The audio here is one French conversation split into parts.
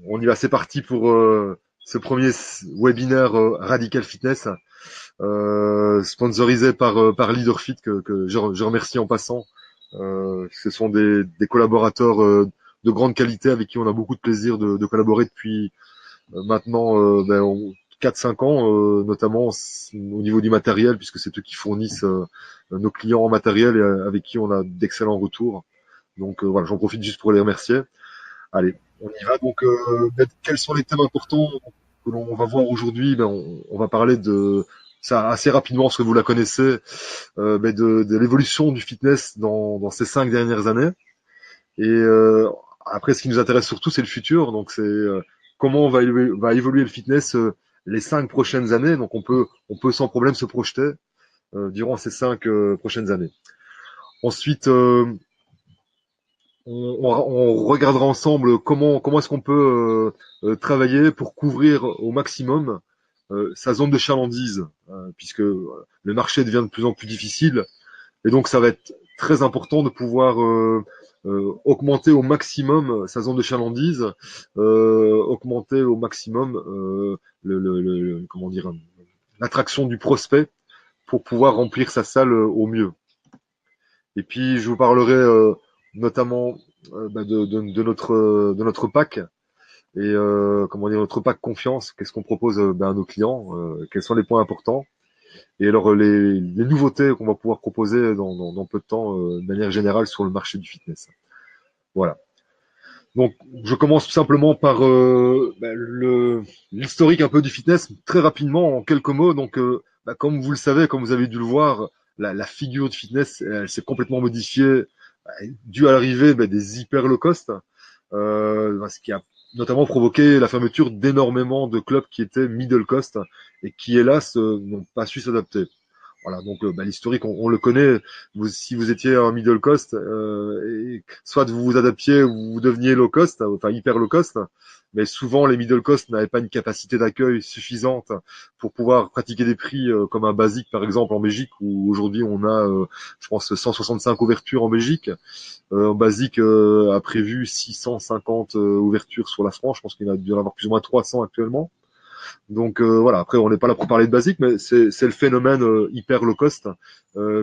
on y va, c'est parti pour ce premier webinaire Radical Fitness, sponsorisé par Leaderfit, que je remercie en passant. Ce sont des collaborateurs de grande qualité avec qui on a beaucoup de plaisir de collaborer depuis maintenant 4-5 ans, notamment au niveau du matériel, puisque c'est eux qui fournissent nos clients en matériel et avec qui on a d'excellents retours. Donc voilà, j'en profite juste pour les remercier. Allez, on y va. Donc, quels sont les thèmes importants que l'on va voir aujourd'hui? On va parler de ça assez rapidement, parce que vous la connaissez, de l'évolution du fitness dans ces 5 dernières années. Et après, ce qui nous intéresse surtout, c'est le futur. Donc, c'est comment va évoluer le fitness les 5 prochaines années. Donc, on peut sans problème se projeter durant ces 5 prochaines années. Ensuite, on regardera ensemble comment est-ce qu'on peut travailler pour couvrir au maximum sa zone de chalandise, puisque le marché devient de plus en plus difficile, et donc ça va être très important de pouvoir augmenter au maximum sa zone de chalandise, augmenter au maximum comment dire, l'attraction du prospect pour pouvoir remplir sa salle au mieux. Et puis je vous parlerai notamment de notre pack et comment dire, notre pack confiance. Qu'est-ce qu'on propose à nos clients, quels sont les points importants, et alors les nouveautés qu'on va pouvoir proposer dans peu de temps de manière générale sur le marché du fitness. Voilà. Donc je commence tout simplement par l'historique un peu du fitness très rapidement en quelques mots. Donc comme vous le savez, comme vous avez dû le voir, la figure de fitness elle s'est complètement modifiée dû à l'arrivée des hyper low cost, ce qui a notamment provoqué la fermeture d'énormément de clubs qui étaient middle cost et qui, hélas, n'ont pas su s'adapter. Voilà, donc l'historique, on le connaît. Si vous étiez un middle cost, soit vous vous adaptiez ou vous deveniez low cost, enfin hyper low cost, mais souvent les middle cost n'avaient pas une capacité d'accueil suffisante pour pouvoir pratiquer des prix comme un basique, par exemple en Belgique, où aujourd'hui on a, je pense, 165 ouvertures en Belgique. Basique a prévu 650 ouvertures sur la France. Je pense qu'il y en a dû en avoir plus ou moins 300 actuellement. Donc voilà, après on n'est pas là pour parler de basique, mais c'est le phénomène hyper low cost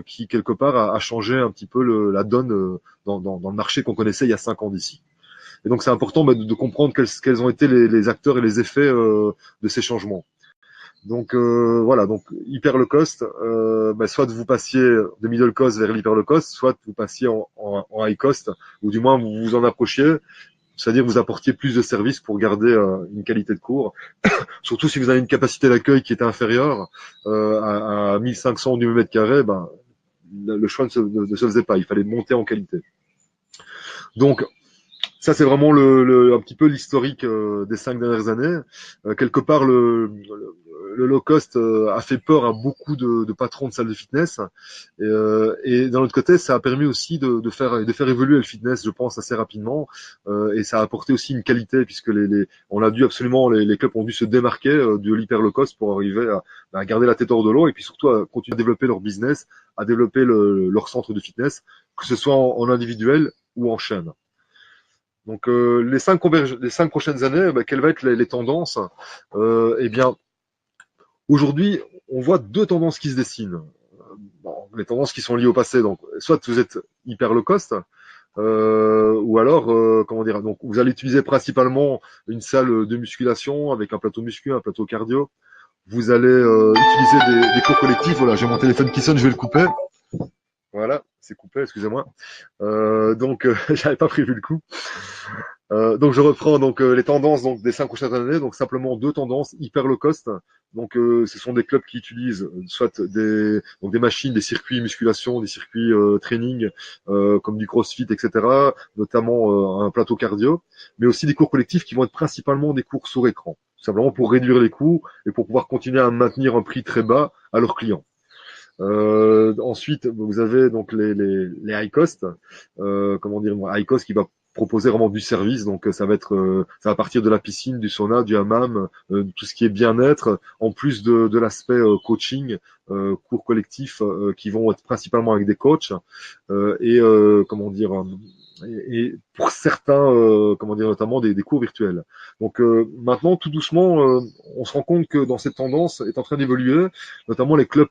qui quelque part a changé un petit peu la donne dans le marché qu'on connaissait il y a 5 ans d'ici. Et donc c'est important de comprendre quels ont été les acteurs et les effets de ces changements. Donc voilà, donc hyper low cost, soit vous passiez de middle cost vers l'hyper low cost, soit vous passiez en high cost, ou du moins vous vous en approchiez, c'est-à-dire vous apportiez plus de services pour garder une qualité de cours. Surtout si vous avez une capacité d'accueil qui est inférieure à 1500 du mètre carré, le choix ne se faisait pas. Il fallait monter en qualité. Donc, ça, c'est vraiment un petit peu l'historique des 5 dernières années. Quelque part, le low cost a fait peur à beaucoup de patrons de salles de fitness. Et d'un autre côté, ça a permis aussi de faire évoluer le fitness, je pense, assez rapidement. Et ça a apporté aussi une qualité, puisque on a dû absolument, les clubs ont dû se démarquer de l'hyper low cost pour arriver à garder la tête hors de l'eau et puis surtout à continuer à développer leur business, à développer leur centre de fitness, que ce soit en individuel ou en chaîne. Donc les 5 prochaines années, quelles vont être les tendances? Eh bien, aujourd'hui, on voit deux tendances qui se dessinent. Les tendances qui sont liées au passé. Donc, soit vous êtes hyper low cost, ou alors, comment dire, donc vous allez utiliser principalement une salle de musculation avec un plateau muscu, un plateau cardio. Vous allez utiliser des cours collectifs. Voilà, j'ai mon téléphone qui sonne, je vais le couper. Voilà, c'est coupé, excusez-moi. Donc, j'avais pas prévu le coup. Donc je reprends donc les tendances donc des 5 prochaines années, donc simplement deux tendances hyper low cost. Donc ce sont des clubs qui utilisent soit des machines, des circuits musculation, des circuits training comme du CrossFit, etc. Notamment un plateau cardio, mais aussi des cours collectifs qui vont être principalement des cours sur écran, tout simplement pour réduire les coûts et pour pouvoir continuer à maintenir un prix très bas à leurs clients. Ensuite, vous avez donc les high cost, comment dire, high cost qui va proposer vraiment du service. Donc ça va partir de la piscine, du sauna, du hammam, tout ce qui est bien-être, en plus de l'aspect coaching, cours collectifs qui vont être principalement avec des coachs comment dire et pour certains, comment dire, notamment des cours virtuels. Donc maintenant, tout doucement, on se rend compte que dans cette tendance est en train d'évoluer, notamment les clubs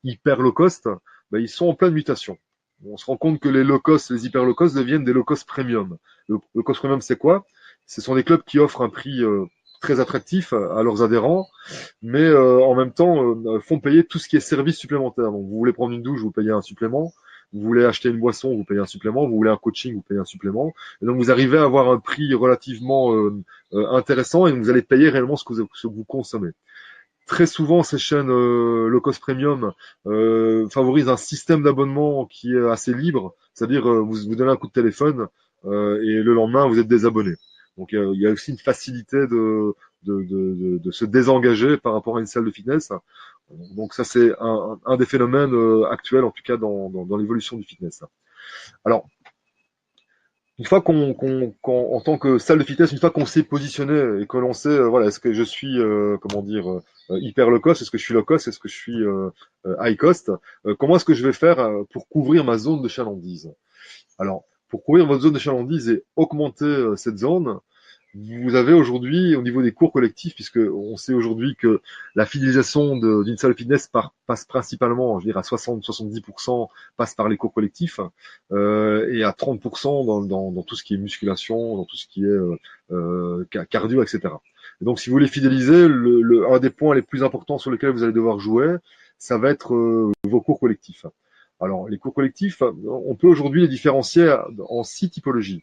hyper low cost, ben, ils sont en pleine mutation. On se rend compte que les low cost, les hyper low cost deviennent des low cost premium. Le low cost premium, c'est quoi? Ce sont des clubs qui offrent un prix très attractif à leurs adhérents, mais en même temps font payer tout ce qui est service supplémentaire. Donc vous voulez prendre une douche, vous payez un supplément. Vous voulez acheter une boisson, vous payez un supplément. Vous voulez un coaching, vous payez un supplément. Et donc vous arrivez à avoir un prix relativement intéressant et vous allez payer réellement ce que vous consommez. Très souvent, ces chaînes low cost premium favorisent un système d'abonnement qui est assez libre, c'est-à-dire vous donnez un coup de téléphone et le lendemain vous êtes désabonné. Donc il y a aussi une facilité de se désengager par rapport à une salle de fitness. Donc ça c'est un des phénomènes actuels en tout cas dans l'évolution du fitness. Alors une fois en tant que salle de fitness, une fois qu'on s'est positionné et que l'on sait, voilà, est-ce que je suis, comment dire, hyper low cost, est-ce que je suis low cost, est-ce que je suis high cost, comment est-ce que je vais faire pour couvrir ma zone de chalandise? Alors, pour couvrir votre zone de chalandise et augmenter cette zone, vous avez aujourd'hui, au niveau des cours collectifs, puisque on sait aujourd'hui que la fidélisation d'une salle fitness passe principalement, je veux dire à 60-70% passe par les cours collectifs et à 30% dans tout ce qui est musculation, dans tout ce qui est cardio, etc. Et donc, si vous voulez fidéliser, un des points les plus importants sur lesquels vous allez devoir jouer, ça va être vos cours collectifs. Alors, les cours collectifs, on peut aujourd'hui les différencier en 6 typologies.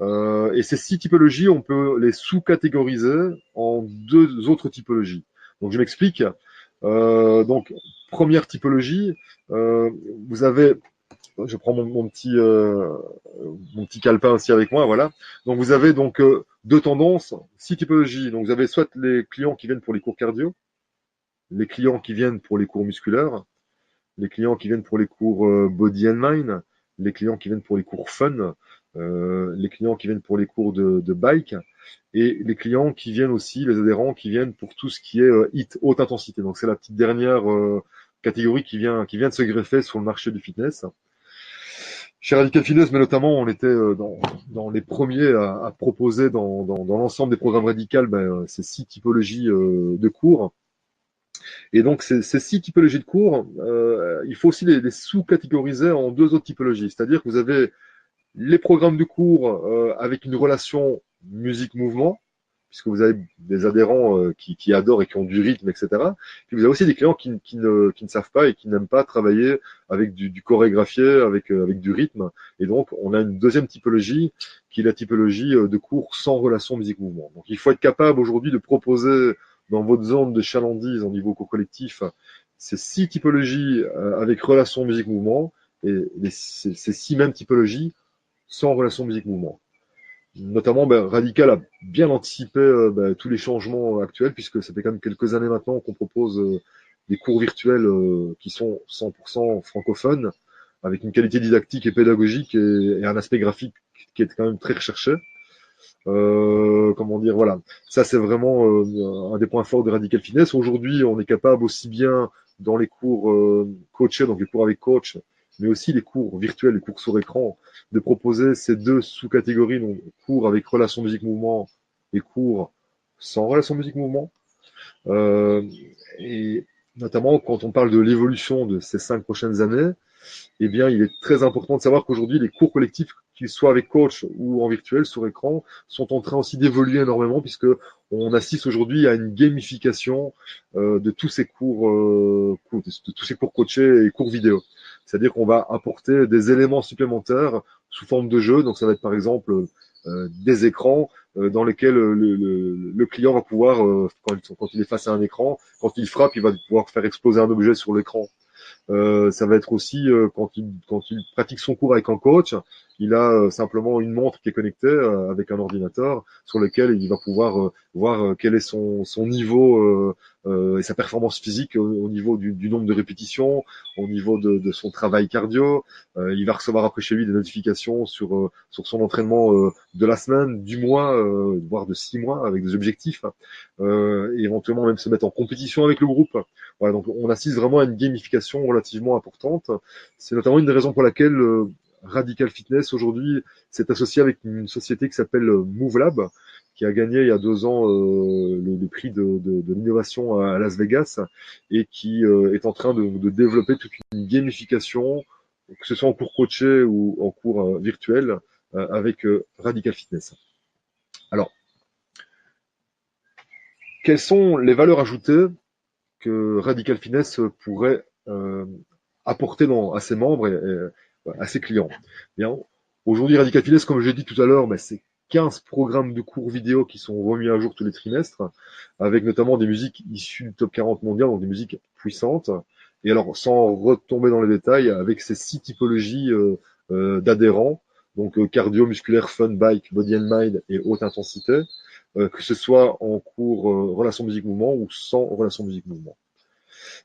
Et ces 6 typologies, on peut les sous-catégoriser en 2 autres typologies. Donc je m'explique. Donc première typologie, vous avez, je prends mon petit calepin aussi avec moi, voilà. Donc vous avez donc 2 tendances, 6 typologies. Donc vous avez soit les clients qui viennent pour les cours cardio, les clients qui viennent pour les cours musculaires, les clients qui viennent pour les cours body and mind, les clients qui viennent pour les cours fun, les clients qui viennent pour les cours de bike et les clients qui viennent aussi, les adhérents qui viennent pour tout ce qui est HIIT, haute intensité. Donc c'est la petite dernière catégorie qui vient de se greffer sur le marché du fitness. Chez Radical Fitness, mais notamment, on était dans les premiers à proposer dans l'ensemble des programmes radicaux ces 6 typologies de cours. Et donc, ces 6 typologies de cours, il faut aussi les sous-catégoriser en 2 autres typologies. C'est-à-dire que vous avez les programmes de cours avec une relation musique-mouvement, puisque vous avez des adhérents qui adorent et qui ont du rythme, etc. Puis vous avez aussi des clients qui ne savent pas et qui n'aiment pas travailler avec du chorégraphié, avec du rythme. Et donc, on a une deuxième typologie qui est la typologie de cours sans relation musique-mouvement. Donc, il faut être capable aujourd'hui de proposer dans votre zone de chalandise en niveau cours collectif ces 6 typologies avec relation musique-mouvement et ces 6 mêmes typologies sans relation musique-mouvement. Notamment, Radical a bien anticipé tous les changements actuels, puisque ça fait quand même quelques années maintenant qu'on propose des cours virtuels qui sont 100% francophones, avec une qualité didactique et pédagogique et un aspect graphique qui est quand même très recherché. Comment dire, voilà. Ça, c'est vraiment un des points forts de Radical Fitness. Aujourd'hui, on est capable aussi bien dans les cours coachés, donc les cours avec coach, mais aussi les cours virtuels, les cours sur écran, de proposer ces 2 sous-catégories, donc cours avec relation musique-mouvement et cours sans relation musique-mouvement. Et notamment quand on parle de l'évolution de ces 5 prochaines années, eh bien, il est très important de savoir qu'aujourd'hui, les cours collectifs, qu'ils soient avec coach ou en virtuel, sur écran, sont en train aussi d'évoluer énormément puisque on assiste aujourd'hui à une gamification de tous ces cours, de tous ces cours coachés et cours vidéo. C'est-à-dire qu'on va apporter des éléments supplémentaires sous forme de jeu. Donc, ça va être par exemple des écrans dans lesquels le client va pouvoir, quand il est face à un écran, quand il frappe, il va pouvoir faire exploser un objet sur l'écran. Ça va être aussi quand il pratique son cours avec un coach, il a simplement une montre qui est connectée avec un ordinateur sur lequel il va pouvoir voir quel est son niveau et sa performance physique au niveau du nombre de répétitions, au niveau de son travail cardio. Il va recevoir après chez lui des notifications sur son entraînement de la semaine, du mois, voire de 6 mois, avec des objectifs, et éventuellement même se mettre en compétition avec le groupe. Voilà, donc on assiste vraiment à une gamification relativement importante. C'est notamment une des raisons pour laquelle Radical Fitness aujourd'hui s'est associé avec une société qui s'appelle MoveLab, qui a gagné il y a 2 ans le prix de l'innovation à Las Vegas et qui est en train de développer toute une gamification, que ce soit en cours coaché ou en cours virtuel, avec Radical Fitness. Alors, quelles sont les valeurs ajoutées que Radical Fitness pourrait apporter à ses membres et à ses clients? Bien, aujourd'hui, Radical Fitness, comme j'ai dit tout à l'heure, c'est 15 programmes de cours vidéo qui sont remis à jour tous les trimestres, avec notamment des musiques issues du top 40 mondial, donc des musiques puissantes. Et alors, sans retomber dans les détails, avec ces 6 typologies d'adhérents, donc cardio, musculaire, fun, bike, body and mind et haute intensité, que ce soit en cours relation musique-mouvement ou sans relation musique-mouvement.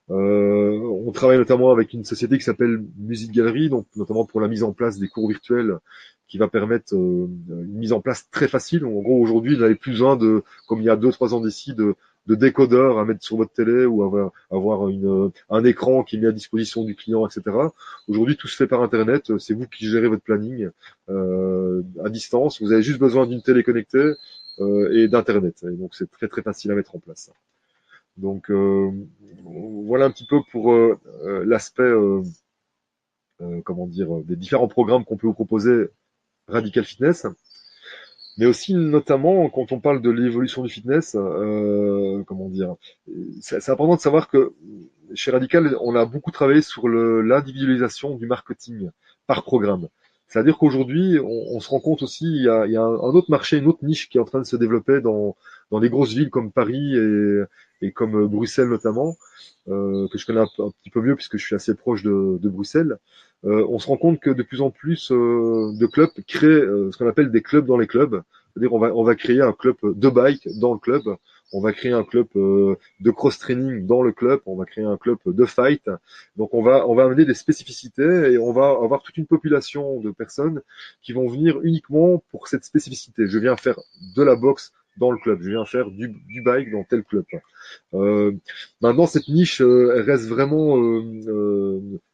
On travaille notamment avec une société qui s'appelle Music Gallery, donc notamment pour la mise en place des cours virtuels qui va permettre une mise en place très facile. En gros, aujourd'hui, vous n'avez plus besoin de, comme il y a 2-3 ans d'ici, de décodeurs à mettre sur votre télé ou avoir un écran qui est mis à disposition du client, etc. Aujourd'hui, tout se fait par Internet. C'est vous qui gérez votre planning à distance. Vous avez juste besoin d'une télé connectée et d'Internet. Et donc, c'est très, très facile à mettre en place. Donc, voilà un petit peu pour l'aspect, comment dire, des différents programmes qu'on peut vous proposer Radical Fitness. Mais aussi, notamment, quand on parle de l'évolution du fitness, comment dire, c'est important de savoir que chez Radical, on a beaucoup travaillé sur l'individualisation du marketing par programme. C'est-à-dire qu'aujourd'hui, on se rend compte aussi, il y a un autre marché, une autre niche qui est en train de se développer dans les grosses villes comme Paris et comme Bruxelles notamment, que je connais un petit peu mieux puisque je suis assez proche de Bruxelles. On se rend compte que de plus en plus de clubs créent ce qu'on appelle des clubs dans les clubs. C'est-à-dire on va créer un club de bike dans le club, on va créer un club de cross-training dans le club, on va créer un club de fight. Donc on va amener des spécificités et on va avoir toute une population de personnes qui vont venir uniquement pour cette spécificité. Je viens faire de la boxe dans le club, je viens faire du bike dans tel club. Maintenant, cette niche elle reste vraiment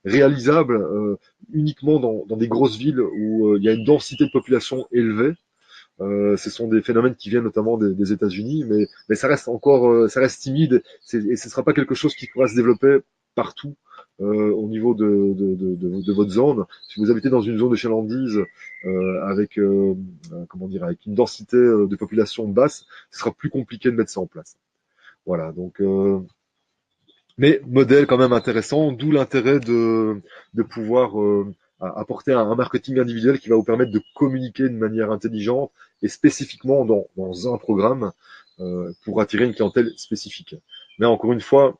réalisable uniquement dans des grosses villes où il y a une densité de population élevée. Ce sont des phénomènes qui viennent notamment des États-Unis, mais ça reste encore, ça reste timide et ce ne sera pas quelque chose qui pourra se développer partout au niveau de votre zone. Si vous habitez dans une zone de chalandise avec comment dire, avec une densité de population basse, ce sera plus compliqué de mettre ça en place. Voilà, donc mais modèle quand même intéressant, d'où l'intérêt de pouvoir apporter un marketing individuel qui va vous permettre de communiquer de manière intelligente et spécifiquement dans un programme pour attirer une clientèle spécifique. Mais encore une fois,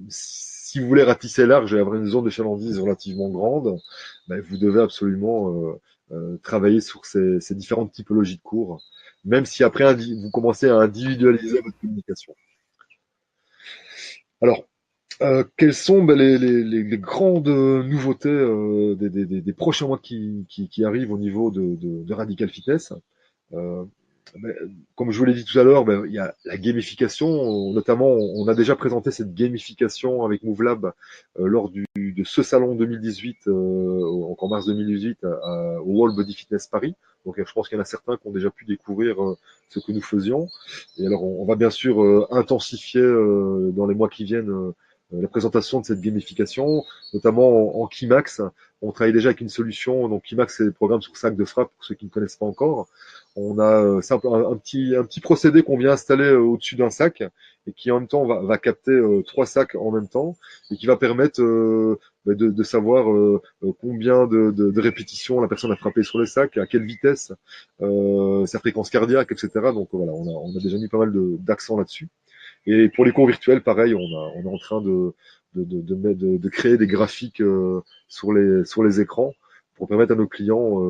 si vous voulez ratisser large et avoir une zone de chalandise relativement grande, vous devez absolument travailler sur ces différentes typologies de cours, même si après vous commencez à individualiser votre communication. Alors, quelles sont les grandes nouveautés des prochains mois qui arrivent au niveau de Radical Fitness? Euh, ben, Comme je vous l'ai dit tout à l'heure, il y a la gamification. Notamment, on a déjà présenté cette gamification avec MoveLab lors de ce salon 2018, en mars 2018, au World Body Fitness Paris. Donc, je pense qu'il y en a certains qui ont déjà pu découvrir ce que nous faisions. Et alors, on va bien sûr intensifier dans les mois qui viennent la présentation de cette gamification, notamment en Kimax. On travaille déjà avec une solution. Donc, Kimax, c'est le programme sur sac de frappe pour ceux qui ne connaissent pas encore. On a un petit procédé qu'on vient installer au-dessus d'un sac et qui en même temps va capter 3 sacs en même temps et qui va permettre de savoir combien de répétitions la personne a frappé sur le sac, à quelle vitesse, sa fréquence cardiaque, etc. Donc voilà, on a déjà mis pas mal d'accent là-dessus. Et pour les cours virtuels, pareil, on est en train de créer des graphiques sur les écrans pour permettre à nos clients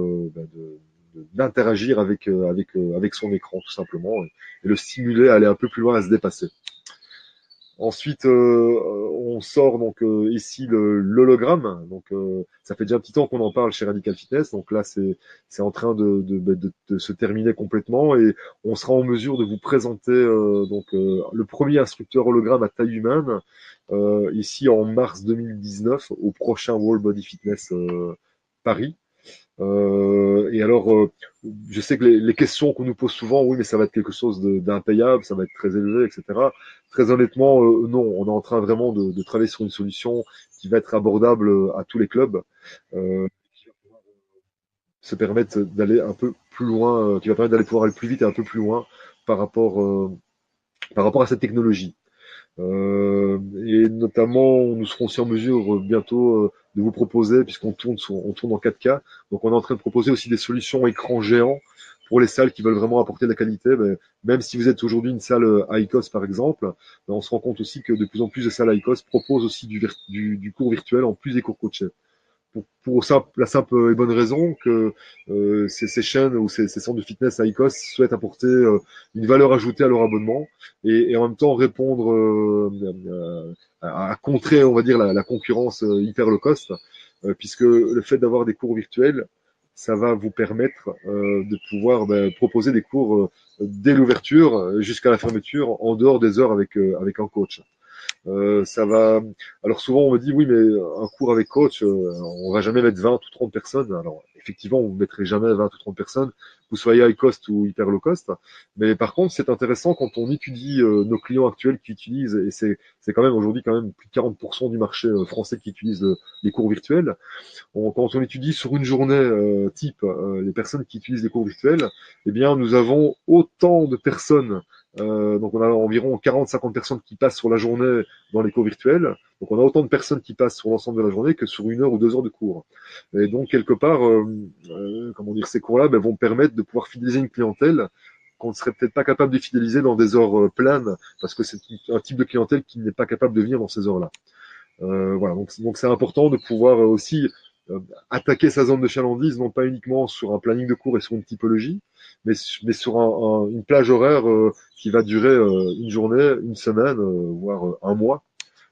d'interagir avec son écran tout simplement et le stimuler à aller un peu plus loin, à se dépasser. Ensuite, on sort donc ici l'hologramme. Donc, ça fait déjà un petit temps qu'on en parle chez Radical Fitness. Donc là, c'est en train de se terminer complètement et on sera en mesure de vous présenter le premier instructeur hologramme à taille humaine ici en mars 2019 au prochain World Body Fitness Paris. Et alors, je sais que les questions qu'on nous pose souvent, oui, mais ça va être quelque chose d'impayable, ça va être très élevé, etc. Très honnêtement, non, on est en train vraiment de travailler sur une solution qui va être abordable à tous les clubs, qui va pouvoir se permettre d'aller un peu plus loin, qui va permettre d'aller pouvoir aller plus vite et un peu plus loin par rapport, euh, par rapport à cette technologie. Et notamment, nous serons aussi en mesure bientôt de vous proposer, puisqu'on on tourne en 4K, donc on est en train de proposer aussi des solutions écran géant pour les salles qui veulent vraiment apporter de la qualité. Mais même si vous êtes aujourd'hui une salle ICOS par exemple, on se rend compte aussi que de plus en plus de salles ICOS proposent aussi du cours virtuel en plus des cours coachés pour la simple et bonne raison que ces chaînes ou ces centres de fitness à ICOS souhaitent apporter une valeur ajoutée à leur abonnement et en même temps répondre à contrer, on va dire, la concurrence hyper low cost, puisque le fait d'avoir des cours virtuels, ça va vous permettre de pouvoir proposer des cours dès l'ouverture jusqu'à la fermeture en dehors des heures avec un coach. Ça va. Alors souvent on me dit oui mais un cours avec coach, on va jamais mettre 20 ou 30 personnes. Alors effectivement vous ne mettrez jamais 20 ou 30 personnes, que vous soyez high cost ou hyper low cost. Mais par contre c'est intéressant quand on étudie nos clients actuels qui utilisent et c'est quand même aujourd'hui quand même plus de 40% du marché français qui utilise les cours virtuels. Quand on étudie sur une journée type les personnes qui utilisent les cours virtuels, eh bien nous avons autant de personnes. Donc on a environ 40-50 personnes qui passent sur la journée dans les cours virtuels. Donc on a autant de personnes qui passent sur l'ensemble de la journée que sur 1 heure ou 2 heures de cours. Et donc quelque part, comment dire, ces cours-là vont permettre de pouvoir fidéliser une clientèle qu'on ne serait peut-être pas capable de fidéliser dans des heures pleines, parce que c'est un type de clientèle qui n'est pas capable de venir dans ces heures-là. Voilà, donc c'est important de pouvoir aussi euh, attaquer sa zone de chalandise, non pas uniquement sur un planning de cours et sur une typologie, mais sur une plage horaire qui va durer une journée, une semaine, voire un mois.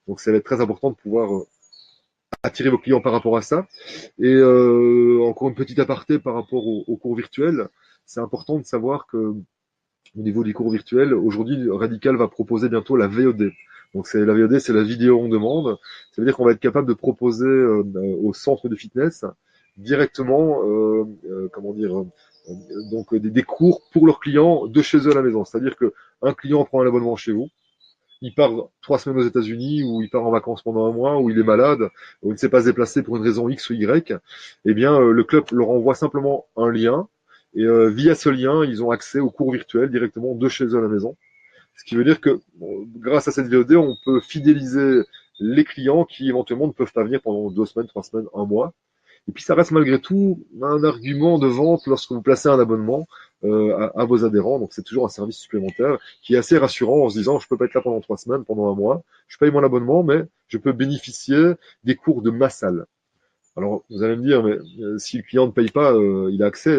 Donc ça va être très important de pouvoir attirer vos clients par rapport à ça. Et encore une petite aparté par rapport aux cours virtuels, c'est important de savoir que au niveau des cours virtuels, aujourd'hui, Radical va proposer bientôt la VOD. Donc c'est la VOD, c'est la vidéo on demande. Ça veut dire qu'on va être capable de proposer au centre de fitness directement, comment dire, donc des cours pour leurs clients de chez eux à la maison. C'est-à-dire que un client prend un abonnement chez vous, il part 3 semaines aux États-Unis ou il part en vacances pendant un mois ou il est malade ou il ne sait pas se déplacer pour une raison X ou Y, eh bien le club leur envoie simplement un lien et via ce lien, ils ont accès aux cours virtuels directement de chez eux à la maison. Ce qui veut dire que bon, grâce à cette VOD, on peut fidéliser les clients qui éventuellement ne peuvent pas venir pendant 2 semaines, 3 semaines, un mois. Et puis ça reste malgré tout un argument de vente lorsque vous placez un abonnement à vos adhérents. Donc c'est toujours un service supplémentaire qui est assez rassurant en se disant je peux pas être là pendant 3 semaines, pendant un mois, je paye mon abonnement, mais je peux bénéficier des cours de ma salle. Alors vous allez me dire mais si le client ne paye pas, il a accès.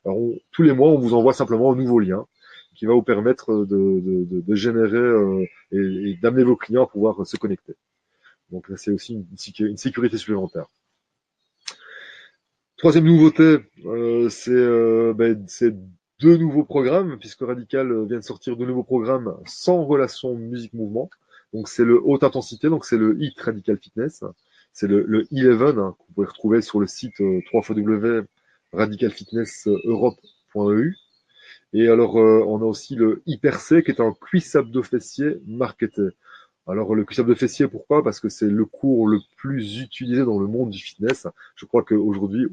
Alors tous les mois on vous envoie simplement un nouveau lien qui va vous permettre de générer et d'amener vos clients à pouvoir se connecter. Donc c'est aussi une sécurité supplémentaire. Troisième nouveauté, c'est 2 nouveaux programmes, puisque Radical vient de sortir 2 nouveaux programmes sans relation musique-mouvement. Donc c'est le haute intensité, donc c'est le HIIT Radical Fitness. C'est le 11 hein, que vous pouvez retrouver sur le site www.radicalfitnesseurope.eu. Et alors on a aussi le Hyper C qui est un cuisse abdos fessier marketé. Alors le cuisse-up de fessier, pourquoi? Parce que c'est le cours le plus utilisé dans le monde du fitness. Je crois qu'aujourd'hui,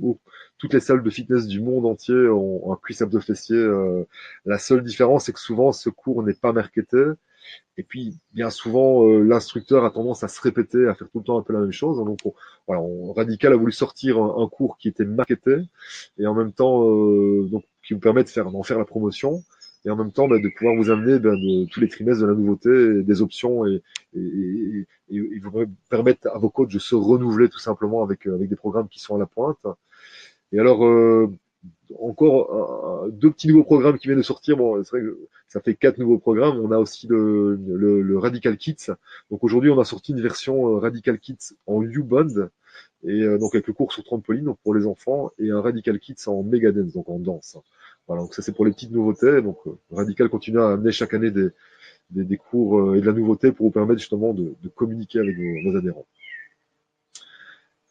toutes les salles de fitness du monde entier ont un cuisse-up de fessier. La seule différence, c'est que souvent ce cours n'est pas marketé. Et puis, bien souvent, l'instructeur a tendance à se répéter, à faire tout le temps un peu la même chose. Donc, voilà, Radical a voulu sortir un cours qui était marketé et en même temps, donc, qui vous permet d'en faire la promotion et en même temps de pouvoir vous amener tous les trimestres de la nouveauté, des options et vous permettre à vos coachs de se renouveler tout simplement avec des programmes qui sont à la pointe. Et alors, encore deux petits nouveaux programmes qui viennent de sortir. Bon, c'est vrai que ça fait 4 nouveaux programmes. On a aussi le Radical Kits. Donc aujourd'hui, on a sorti une version Radical Kits en U-Bond, et donc avec le cours sur trampoline donc pour les enfants, et un Radical Kits en Megadance, donc en danse. Voilà, donc ça c'est pour les petites nouveautés. Donc Radical continue à amener chaque année des cours et de la nouveauté pour vous permettre justement de communiquer avec vos adhérents.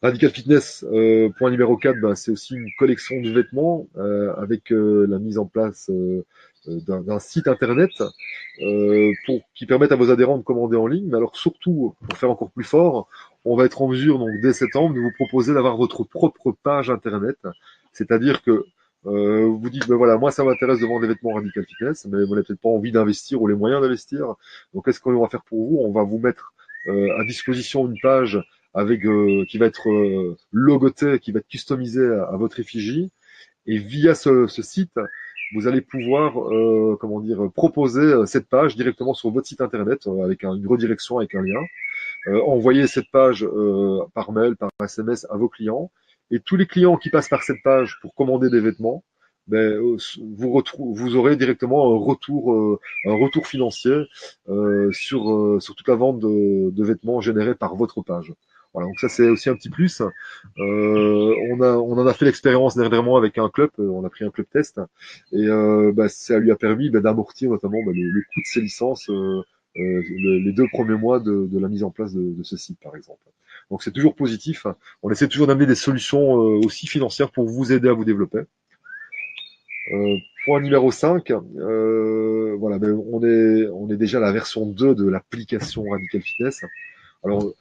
Radical Fitness, point numéro 4, bah, c'est aussi une collection de vêtements avec la mise en place d'un site internet qui permette à vos adhérents de commander en ligne. Mais alors surtout, pour faire encore plus fort, on va être en mesure, donc dès septembre, de vous proposer d'avoir votre propre page internet. C'est-à-dire que vous dites, ben voilà, moi ça m'intéresse de vendre des vêtements Radical Fitness, mais vous n'avez peut-être pas envie d'investir ou les moyens d'investir. Donc qu'est-ce qu'on va faire pour vous? On va vous mettre à disposition une page avec qui va être logoté, qui va être customisé à votre effigie. Et via ce site, vous allez pouvoir comment dire proposer cette page directement sur votre site internet avec une redirection, avec un lien. Envoyer cette page par mail, par SMS à vos clients. Et tous les clients qui passent par cette page pour commander des vêtements, ben, vous aurez directement un retour financier sur toute la vente de vêtements générés par votre page. Voilà, donc ça c'est aussi un petit plus. On en a fait l'expérience dernièrement avec un club, on a pris un club test et ça lui a permis d'amortir notamment le coût de ses licences les 2 premiers mois de la mise en place de ce site par exemple. Donc c'est toujours positif. On essaie toujours d'amener des solutions aussi financières pour vous aider à vous développer. Point numéro 5, voilà, on est déjà à la version 2 de l'application Radical Fitness. Alors,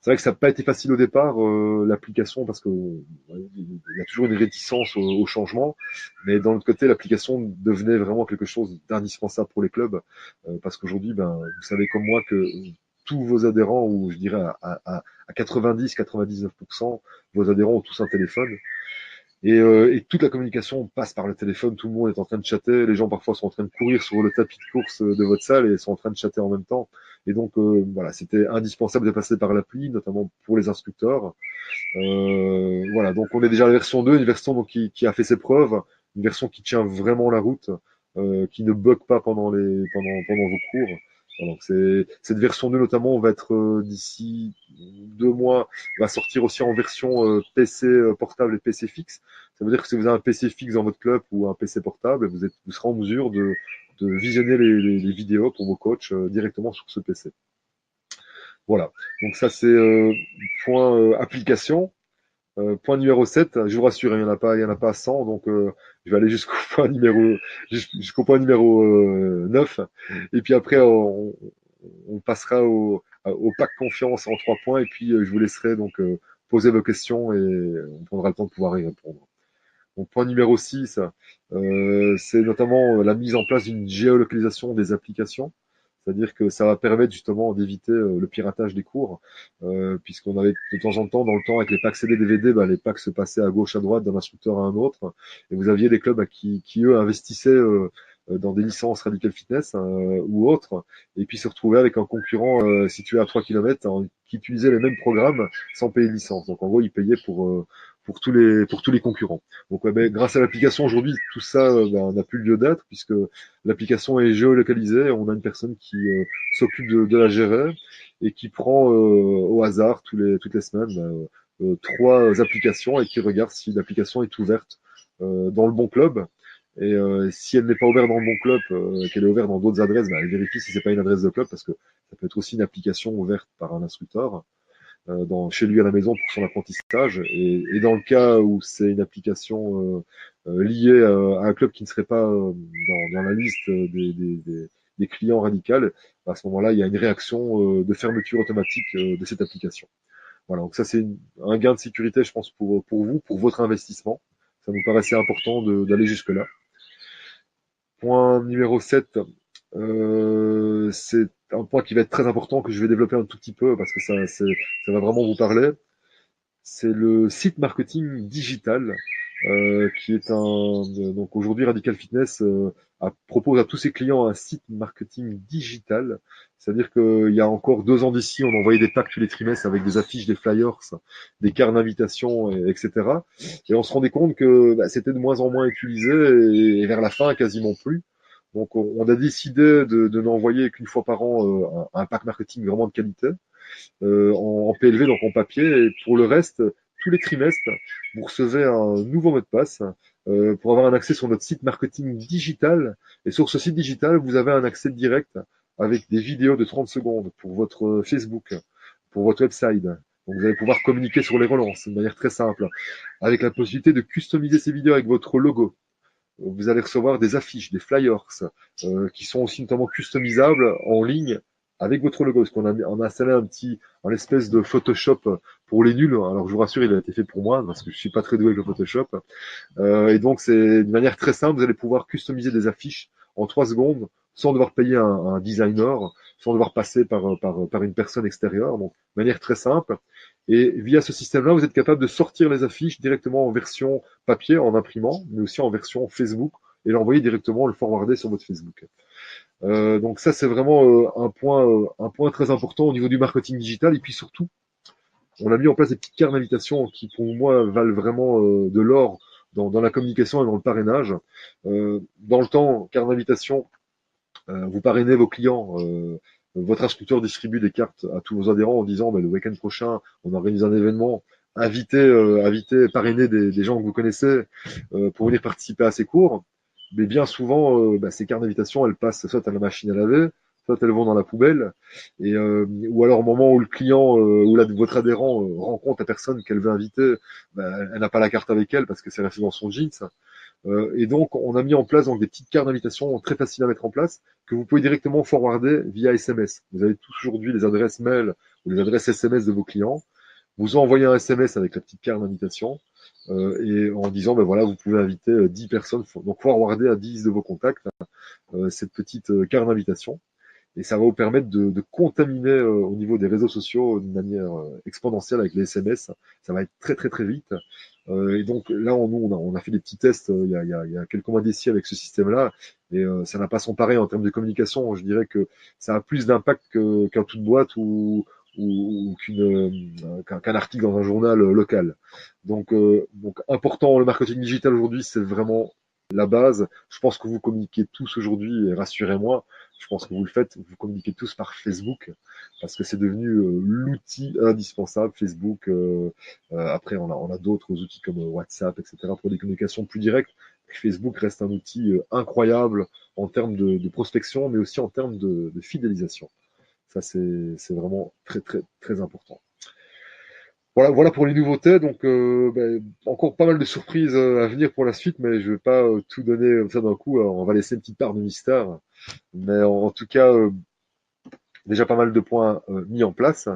c'est vrai que ça n'a pas été facile au départ, l'application, parce que il y a toujours une réticence au changement. Mais d'un autre côté, l'application devenait vraiment quelque chose d'indispensable pour les clubs, parce qu'aujourd'hui, vous savez comme moi que tous vos adhérents, ou je dirais à 90-99%, vos adhérents ont tous un téléphone. Et toute la communication passe par le téléphone, tout le monde est en train de chatter, les gens parfois sont en train de courir sur le tapis de course de votre salle et sont en train de chatter en même temps. Et donc voilà, c'était indispensable de passer par l'appli, notamment pour les instructeurs. Voilà, donc on est déjà à la version 2, une version donc, qui a fait ses preuves, une version qui tient vraiment la route, qui ne bug pas pendant vos cours. Donc cette version 2 notamment, on va être d'ici 2 mois, va sortir aussi en version PC portable et PC fixe. Ça veut dire que si vous avez un PC fixe dans votre club ou un PC portable, vous serez en mesure de visionner les vidéos pour vos coachs directement sur ce PC. Voilà. Donc ça c'est point application. Point numéro 7, je vous rassure, il y en a pas 100, donc je vais aller jusqu'au point numéro 9. Et puis après, on passera au pack confiance en 3 points, et puis je vous laisserai donc poser vos questions et on prendra le temps de pouvoir y répondre. Donc point numéro 6, c'est notamment la mise en place d'une géolocalisation des applications. C'est-à-dire que ça va permettre justement d'éviter le piratage des cours, puisqu'on avait de temps en temps, dans le temps, avec les packs CD-DVD, les packs se passaient à gauche, à droite, d'un instructeur à un autre, et vous aviez des clubs qui eux, investissaient dans des licences Radical Fitness ou autres, et puis se retrouvaient avec un concurrent situé à 3 km qui utilisait les mêmes programmes sans payer de licence. Donc en gros, ils payaient pour tous les concurrents. Donc grâce à l'application aujourd'hui, tout ça n'a plus lieu d'être puisque l'application est géolocalisée. On a une personne qui s'occupe de la gérer et qui prend au hasard toutes les semaines 3 applications et qui regarde si l'application est ouverte dans le bon club. Et si elle n'est pas ouverte dans le bon club, qu'elle est ouverte dans d'autres adresses, elle vérifie si c'est pas une adresse de club parce que ça peut être aussi une application ouverte par un instructeur chez lui à la maison pour son apprentissage. Et dans le cas où c'est une application liée à un club qui ne serait pas dans la liste des clients radicaux, à ce moment-là, il y a une réaction de fermeture automatique de cette application. Voilà, donc ça c'est un gain de sécurité, je pense, pour vous, pour votre investissement. Ça nous paraissait important d'aller jusque-là. Point numéro 7, c'est un point qui va être très important, que je vais développer un tout petit peu parce que ça va vraiment vous parler. C'est le site marketing digital. qui est donc aujourd'hui Radical Fitness propose à tous ses clients un site marketing digital. C'est-à-dire qu'il y a encore 2 ans d'ici, on envoyait des packs tous les trimestres avec des affiches, des flyers, des cartes d'invitation, etc. Et on se rendait compte que c'était de moins en moins utilisé et vers la fin, quasiment plus. Donc on a décidé de n'envoyer qu'une fois par an un pack marketing vraiment de qualité en PLV, donc en papier. Et pour le reste, tous les trimestres, vous recevez un nouveau mot de passe pour avoir un accès sur notre site marketing digital. Et sur ce site digital, vous avez un accès direct avec des vidéos de 30 secondes pour votre Facebook, pour votre website. Donc vous allez pouvoir communiquer sur les relances de manière très simple, avec la possibilité de customiser ces vidéos avec votre logo. Vous allez recevoir des affiches, des flyers, qui sont aussi notamment customisables en ligne avec votre logo. Parce qu'on a installé un espèce de Photoshop pour les nuls. Alors je vous rassure, il a été fait pour moi parce que je suis pas très doué avec le Photoshop. Et donc c'est une manière très simple. Vous allez pouvoir customiser des affiches en 3 secondes sans devoir payer un designer, sans devoir passer par une personne extérieure. Donc de manière très simple. Et via ce système-là, vous êtes capable de sortir les affiches directement en version papier, en imprimant, mais aussi en version Facebook, et l'envoyer directement, le forwarder sur votre Facebook. Donc ça, c'est vraiment un point très important au niveau du marketing digital. Et puis surtout, on a mis en place des petites cartes d'invitation qui, pour moi, valent vraiment de l'or dans la communication et dans le parrainage. Dans le temps, carte d'invitation, vous parrainez vos clients. Votre instructeur distribue des cartes à tous vos adhérents en disant le week-end prochain, on organise un événement. Invitez, parrainez des gens que vous connaissez pour venir participer à ces cours. Mais bien souvent, ces cartes d'invitation, elles passent soit à la machine à laver, soit elles vont dans la poubelle. Ou alors au moment où le client ou votre adhérent rencontre la personne qu'elle veut inviter, elle n'a pas la carte avec elle parce que c'est resté dans son jeans. Et donc, on a mis en place des petites cartes d'invitation très faciles à mettre en place que vous pouvez directement forwarder via SMS. Vous avez tous aujourd'hui les adresses mail ou les adresses SMS de vos clients. Vous envoyez un SMS avec la petite carte d'invitation et en disant, voilà, vous pouvez inviter 10 personnes, donc forwarder à 10 de vos contacts cette petite carte d'invitation. Et ça va vous permettre de contaminer au niveau des réseaux sociaux d'une manière exponentielle avec les SMS. Ça va être très très très vite. Et donc là, on a fait des petits tests il y a quelques mois d'ici avec ce système-là, et ça n'a pas son pareil en termes de communication. Je dirais que ça a plus d'impact qu'un tout de boîte ou qu'un article dans un journal local. Donc important, le marketing digital aujourd'hui, c'est vraiment la base. Je pense que vous communiquez tous aujourd'hui, et rassurez-moi, je pense que vous le faites, vous communiquez tous par Facebook, parce que c'est devenu l'outil indispensable, Facebook. Après, on a d'autres outils comme WhatsApp, etc., pour des communications plus directes. Facebook reste un outil incroyable en termes de prospection, mais aussi en termes de fidélisation. Ça, c'est vraiment très, très, très important. Voilà pour les nouveautés. Donc, encore pas mal de surprises à venir pour la suite, mais je vais pas tout donner comme ça d'un coup. On va laisser une petite part de mystère. Mais en tout cas, déjà pas mal de points mis en place.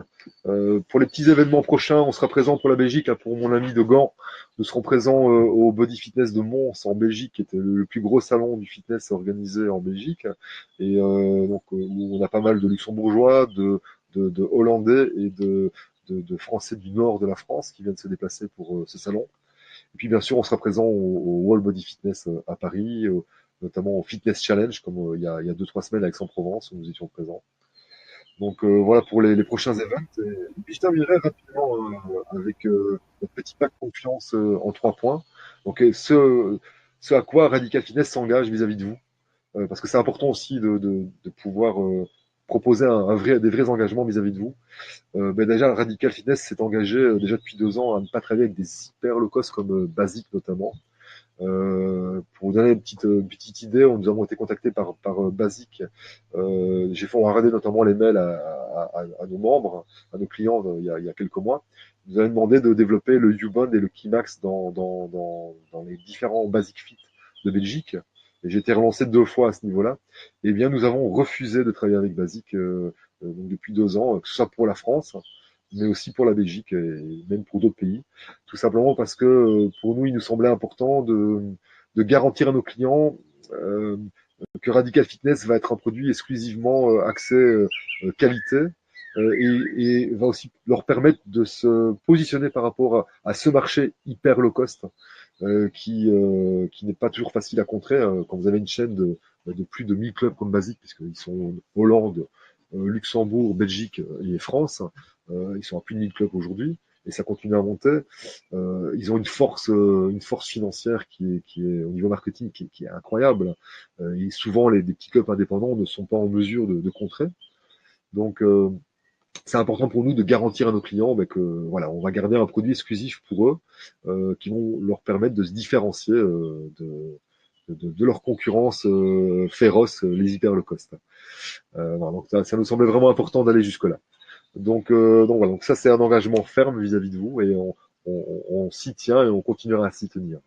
Pour les petits événements prochains, on sera présent pour la Belgique. Pour mon ami de Gand, nous serons présents au Body Fitness de Mons en Belgique, qui était le plus gros salon du fitness organisé en Belgique. Et où on a pas mal de luxembourgeois, de hollandais et de Français du nord de la France qui viennent se déplacer pour ce salon. Et puis bien sûr, on sera présent au World Body Fitness à Paris, notamment au Fitness Challenge, comme il y a 2-3 semaines à Aix-en-Provence, où nous étions présents. Donc voilà pour les prochains events. Et puis je terminerai rapidement avec notre petit pack confiance en 3 points. Donc ce à quoi Radical Fitness s'engage vis-à-vis de vous. Parce que c'est important aussi de pouvoir proposer des vrais engagements vis-à-vis de vous. Déjà, Radical Fitness s'est engagé déjà depuis 2 ans à ne pas travailler avec des hyper low cost comme Basic notamment. Pour vous donner une petite idée, nous avons été contactés par Basic. On a regardé notamment les mails à nos membres, à nos clients il y a quelques mois. Ils nous avaient demandé de développer le U-Bond et le Kimax dans les différents Basic Fit de Belgique. Et j'ai été relancé 2 fois à ce niveau-là. Eh bien, nous avons refusé de travailler avec Basic donc depuis 2 ans, que ce soit pour la France, mais aussi pour la Belgique et même pour d'autres pays. Tout simplement parce que pour nous, il nous semblait important de garantir à nos clients que Radical Fitness va être un produit exclusivement axé qualité et va aussi leur permettre de se positionner par rapport à ce marché hyper low cost qui n'est pas toujours facile à contrer quand vous avez une chaîne de plus de 1000 clubs comme Basique, puisqu'ils sont Hollande, Luxembourg, Belgique et France. Ils sont à plus de 1000 clubs aujourd'hui et ça continue à monter. Ils ont une force financière qui est au niveau marketing qui est incroyable. Et souvent, des petits clubs indépendants ne sont pas en mesure de contrer. Donc, c'est important pour nous de garantir à nos clients que voilà, on va garder un produit exclusif pour eux, qui vont leur permettre de se différencier de leur concurrence féroce, les hyper low cost. Voilà, donc ça nous semblait vraiment important d'aller jusque là. Donc voilà, donc ça c'est un engagement ferme vis-à-vis de vous et on s'y tient et on continuera à s'y tenir.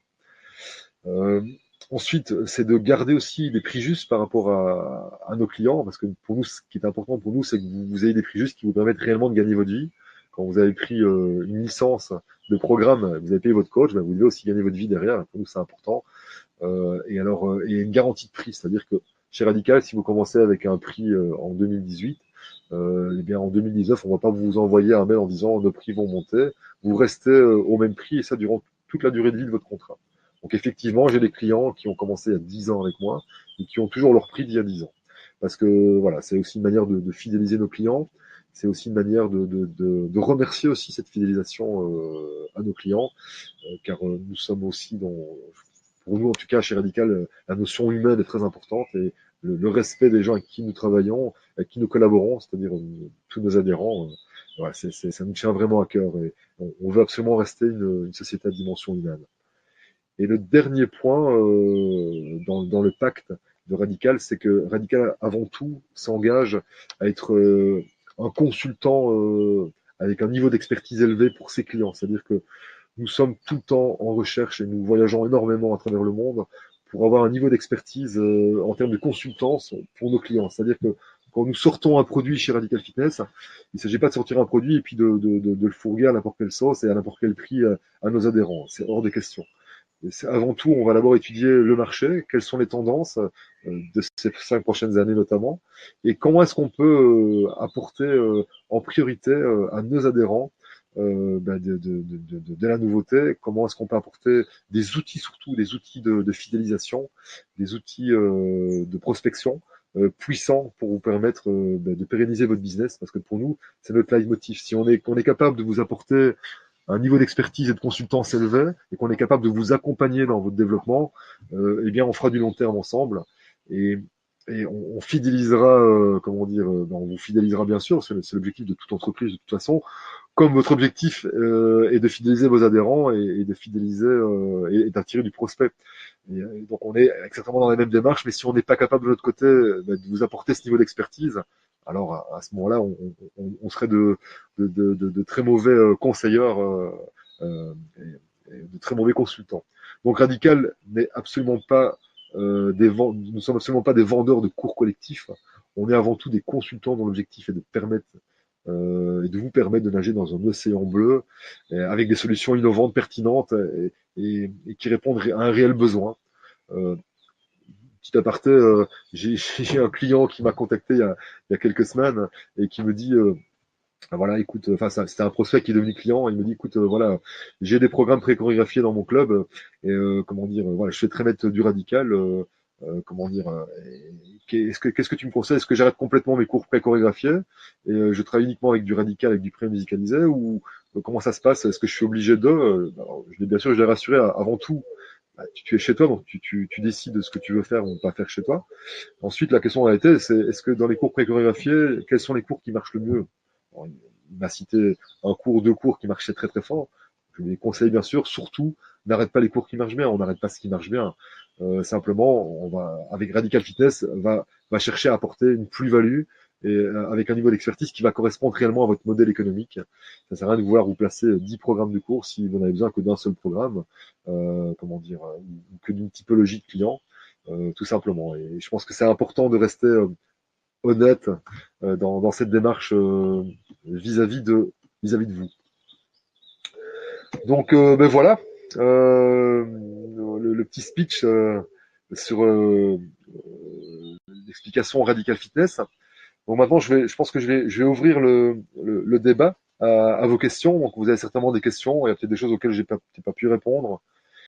Euh, Ensuite, c'est de garder aussi des prix justes par rapport à nos clients, parce que pour nous, ce qui est important pour nous, c'est que vous ayez des prix justes qui vous permettent réellement de gagner votre vie. Quand vous avez pris une licence de programme, vous avez payé votre coach, vous devez aussi gagner votre vie derrière. Pour nous, c'est important. Et une garantie de prix, c'est-à-dire que chez Radical, si vous commencez avec un prix en 2018, eh bien en 2019, on ne va pas vous envoyer un mail en disant nos prix vont monter. Vous restez au même prix et ça durant toute la durée de vie de votre contrat. Donc effectivement, j'ai des clients qui ont commencé il y a 10 ans avec moi et qui ont toujours leur prix d'il y a 10 ans. Parce que voilà, c'est aussi une manière de fidéliser nos clients. C'est aussi une manière de remercier aussi cette fidélisation à nos clients, car nous sommes aussi pour nous en tout cas chez Radical, la notion humaine est très importante et le respect des gens avec qui nous travaillons, avec qui nous collaborons, c'est-à-dire tous nos adhérents, voilà, ça nous tient vraiment à cœur et on veut absolument rester une société à dimension humaine. Et le dernier point dans le pacte de Radical, c'est que Radical, avant tout, s'engage à être un consultant avec un niveau d'expertise élevé pour ses clients. C'est-à-dire que nous sommes tout le temps en recherche et nous voyageons énormément à travers le monde pour avoir un niveau d'expertise en termes de consultance pour nos clients. C'est-à-dire que quand nous sortons un produit chez Radical Fitness, il ne s'agit pas de sortir un produit et puis de le fourguer à n'importe quelle sauce et à n'importe quel prix à nos adhérents. C'est hors des questions. Avant tout, on va d'abord étudier le marché, quelles sont les tendances de ces 5 prochaines années notamment, et comment est-ce qu'on peut apporter en priorité à nos adhérents de la nouveauté, comment est-ce qu'on peut apporter des outils, surtout des outils de fidélisation, des outils de prospection puissants pour vous permettre de pérenniser votre business, parce que pour nous, c'est notre leitmotiv. Si on est capable de vous apporter un niveau d'expertise et de consultance élevé et qu'on est capable de vous accompagner dans votre développement, eh bien, on fera du long terme ensemble et, on fidélisera, comment dire, on vous fidélisera bien sûr, c'est l'objectif de toute entreprise de toute façon, comme votre objectif est de fidéliser vos adhérents et de fidéliser et d'attirer du prospect. Donc on est exactement dans la même démarche, mais si on n'est pas capable de notre côté de vous apporter ce niveau d'expertise, alors à ce moment-là, on serait de très mauvais conseilleurs et de très mauvais consultants. Donc Radical n'est absolument pas nous sommes absolument pas des vendeurs de cours collectifs. On est avant tout des consultants dont l'objectif est de permettre et de vous permettre de nager dans un océan bleu avec des solutions innovantes, pertinentes et qui répondent à un réel besoin. Euh, Petit aparté, j'ai un client qui m'a contacté il y a quelques semaines et qui me dit voilà, écoute, enfin, c'était un prospect qui est devenu client. Il me dit, écoute, voilà, j'ai des programmes pré-chorégraphiés dans mon club et comment dire, voilà, je fais très mettre du radical. Comment dire, qu'est-ce que tu me conseilles? Est-ce que j'arrête complètement mes cours pré-chorégraphiés et je travaille uniquement avec du radical, avec du pré-musicalisé ou comment ça se passe? Est-ce que je suis obligé de bien sûr, je l'ai rassuré avant tout. Bah, tu es chez toi, donc tu décides de ce que tu veux faire ou pas faire chez toi. Ensuite, la question a été, c'est est-ce que dans les cours pré-chorégraphiés, quels sont les cours qui marchent le mieux? Alors, il m'a cité un cours, deux cours qui marchaient très très fort. Je lui conseille bien sûr, surtout, n'arrête pas les cours qui marchent bien, on n'arrête pas ce qui marche bien. Simplement, on va, avec Radical Fitness, va chercher à apporter une plus-value et avec un niveau d'expertise qui va correspondre réellement à votre modèle économique. Ça sert à rien de vouloir vous placer 10 programmes de cours si vous n'avez besoin que d'un seul programme, comment dire, ou que d'une typologie de clients, tout simplement. Et je pense que c'est important de rester honnête dans cette démarche vis-à-vis de vous. Donc ben voilà le petit speech sur l'explication Radical Fitness. Donc maintenant je pense que je vais ouvrir le débat à vos questions. Donc vous avez certainement des questions, il y a peut-être des choses auxquelles j'ai pas pu répondre.